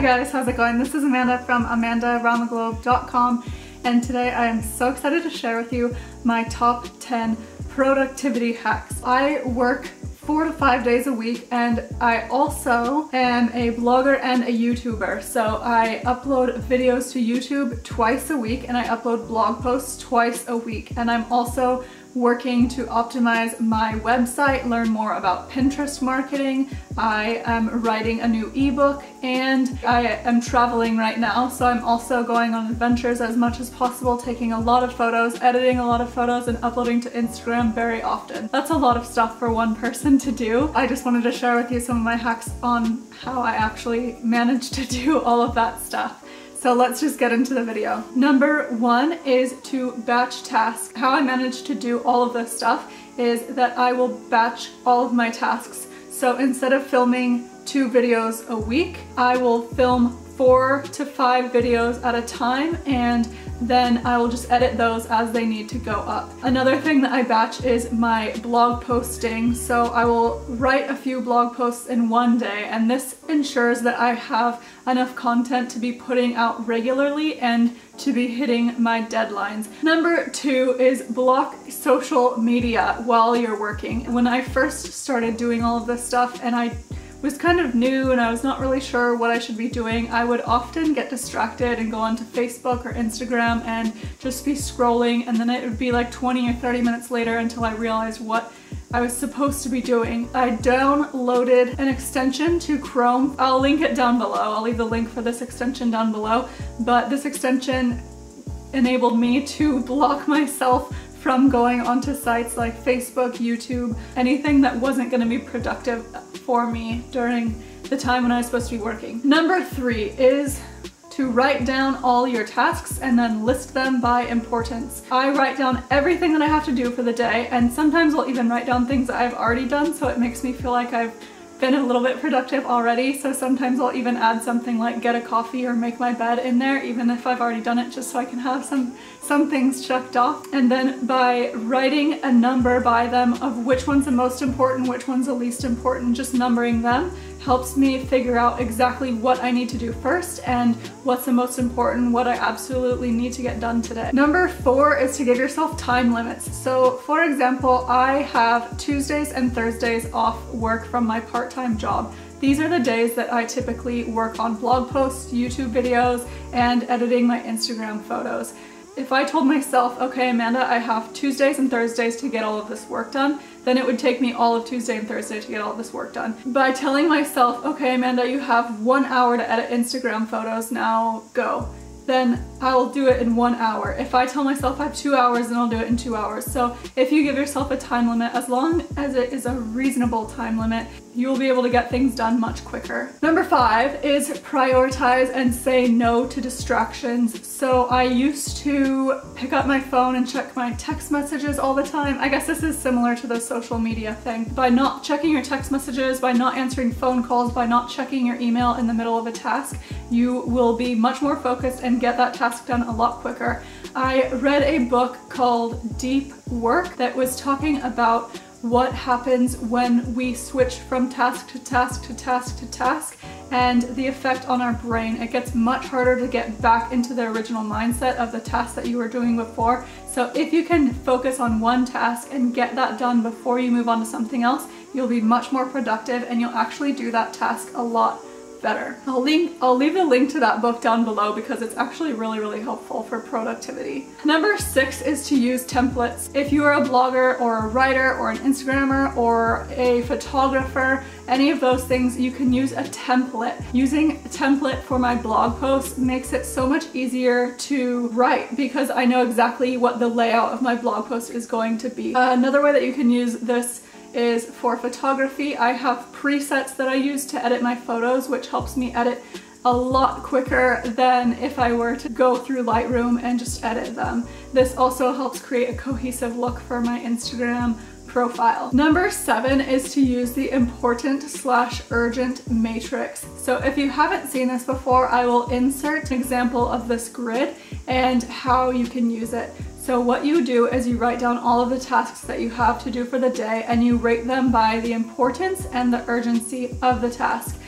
guys, how's it going? This is Amanda from amandaroundtheglobe.com, and today I am so excited to share with you my top 10 productivity hacks. I work 4 to 5 days a week, and I also am a blogger and a YouTuber. So I upload videos to YouTube twice a week and I upload blog posts twice a week. And I'm also working to optimize my website, learn more about Pinterest marketing. I am writing a new ebook, and I am traveling right now, so I'm also going on adventures as much as possible, taking a lot of photos, editing a lot of photos, and uploading to Instagram very often. That's a lot of stuff for one person to do. I just wanted to share with you some of my hacks on how I actually manage to do all of that stuff. So let's just get into the video. Number 1 is to batch tasks. How I manage to do all of this stuff is that I will batch all of my tasks. So instead of filming 2 videos a week, I will film 4 to 5 videos at a time, and then I will just edit those as they need to go up. Another thing that I batch is my blog posting. So I will write a few blog posts in one day, and this ensures that I have enough content to be putting out regularly and to be hitting my deadlines. Number 2 is block social media while you're working. When I first started doing all of this stuff and I was kind of new and I was not really sure what I should be doing, I would often get distracted and go onto Facebook or Instagram and just be scrolling, and then it would be like 20 or 30 minutes later until I realized what I was supposed to be doing. I downloaded an extension to Chrome. I'll link it down below. I'll leave the link for this extension down below, but this extension enabled me to block myself from going onto sites like Facebook, YouTube, anything that wasn't going to be productive for me during the time when I was supposed to be working. Number 3 is to write down all your tasks and then list them by importance. I write down everything that I have to do for the day, and sometimes I'll even write down things that I've already done, so it makes me feel like I've been a little bit productive already. So sometimes I'll even add something like get a coffee or make my bed in there, even if I've already done it, just so I can have some things checked off. And then by writing a number by them of which one's the most important, which one's the least important, just numbering them helps me figure out exactly what I need to do first and what's the most important, what I absolutely need to get done today. Number 4 is to give yourself time limits. So for example, I have Tuesdays and Thursdays off work from my part-time job. These are the days that I typically work on blog posts, YouTube videos, and editing my Instagram photos. If I told myself, okay, Amanda, I have Tuesdays and Thursdays to get all of this work done, then it would take me all of Tuesday and Thursday to get all of this work done. By telling myself, okay, Amanda, you have 1 hour to edit Instagram photos, now go, then I'll do it in 1 hour. If I tell myself I have 2 hours, then I'll do it in 2 hours. So if you give yourself a time limit, as long as it is a reasonable time limit, you will be able to get things done much quicker. Number 5 is prioritize and say no to distractions. So I used to pick up my phone and check my text messages all the time. I guess this is similar to the social media thing. By not checking your text messages, by not answering phone calls, by not checking your email in the middle of a task, you will be much more focused and get that task done a lot quicker. I read a book called Deep Work that was talking about what happens when we switch from task to task to task to task, and the effect on our brain. It gets much harder to get back into the original mindset of the task that you were doing before. So if you can focus on one task and get that done before you move on to something else, you'll be much more productive and you'll actually do that task a lot better. I'll leave the link to that book down below because it's actually really helpful for productivity. Number 6 is to use templates. If you are a blogger or a writer or an Instagrammer or a photographer, any of those things, you can use a template. Using a template for my blog posts makes it so much easier to write because I know exactly what the layout of my blog post is going to be. Another way that you can use this is for photography. I have presets that I use to edit my photos, which helps me edit a lot quicker than if I were to go through Lightroom and just edit them. This also helps create a cohesive look for my Instagram profile. Number 7 is to use the important/urgent matrix. So if you haven't seen this before, I will insert an example of this grid and how you can use it. So what you do is you write down all of the tasks that you have to do for the day and you rate them by the importance and the urgency of the task.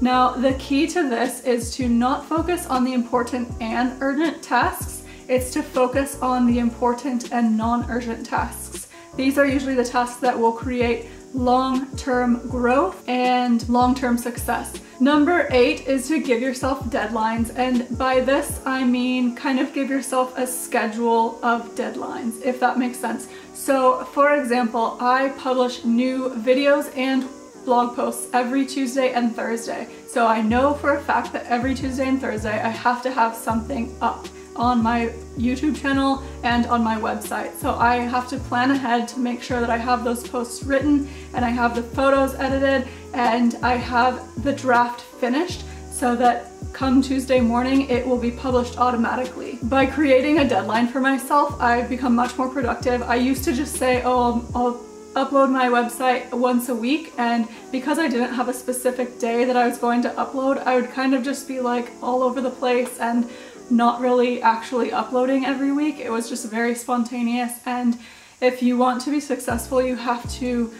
Now, the key to this is to not focus on the important and urgent tasks. It's to focus on the important and non-urgent tasks. These are usually the tasks that will create long-term growth and long-term success. Number 8 is to give yourself deadlines, and by this I mean kind of give yourself a schedule of deadlines, if that makes sense. So for example, I publish new videos and blog posts every Tuesday and Thursday. So I know for a fact that every Tuesday and Thursday I have to have something up on my YouTube channel and on my website. So I have to plan ahead to make sure that I have those posts written and I have the photos edited and I have the draft finished so that come Tuesday morning it will be published automatically. By creating a deadline for myself, I've become much more productive. I used to just say, oh, I'll upload my website once a week, and because I didn't have a specific day that I was going to upload, I would kind of just be like all over the place and not really actually uploading every week. It was just very spontaneous, and if you want to be successful, you have to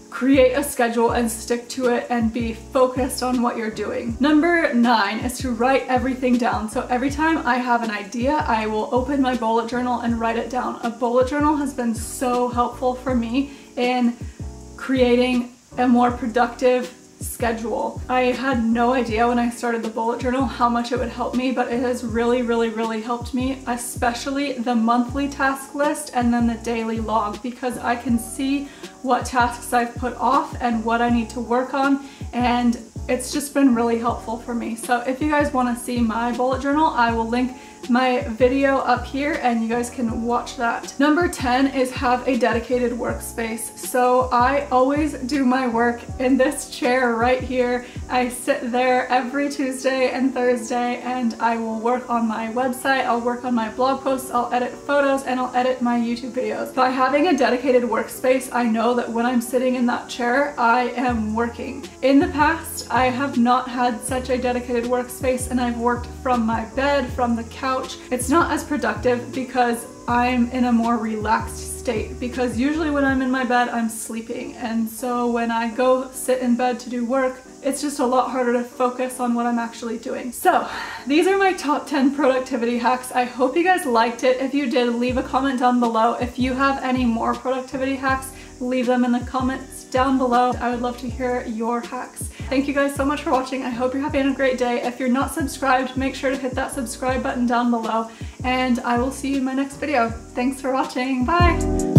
create a schedule and stick to it and be focused on what you're doing. Number 9 is to write everything down. So every time I have an idea, I will open my bullet journal and write it down. A bullet journal has been so helpful for me in creating a more productive schedule. I had no idea when I started the bullet journal how much it would help me, but it has really helped me, especially the monthly task list and then the daily log, because I can see what tasks I've put off and what I need to work on, and it's just been really helpful for me. So if you guys want to see my bullet journal, I will link my video up here and you guys can watch that. Number 10 is have a dedicated workspace. So I always do my work in this chair right here. I sit there every Tuesday and Thursday and I will work on my website, I'll work on my blog posts, I'll edit photos, and I'll edit my YouTube videos. By having a dedicated workspace, I know that when I'm sitting in that chair, I am working. In the past, I have not had such a dedicated workspace and I've worked from my bed, from the couch. It's not as productive because I'm in a more relaxed state, because usually when I'm in my bed, I'm sleeping, and so when I go sit in bed to do work, it's just a lot harder to focus on what I'm actually doing. So these are my top 10 productivity hacks. I hope you guys liked it. If you did, leave a comment down below. If you have any more productivity hacks, leave them in the comments down below. I would love to hear your hacks. Thank you guys so much for watching. I hope you're having a great day. If you're not subscribed, make sure to hit that subscribe button down below, and I will see you in my next video. Thanks for watching. Bye!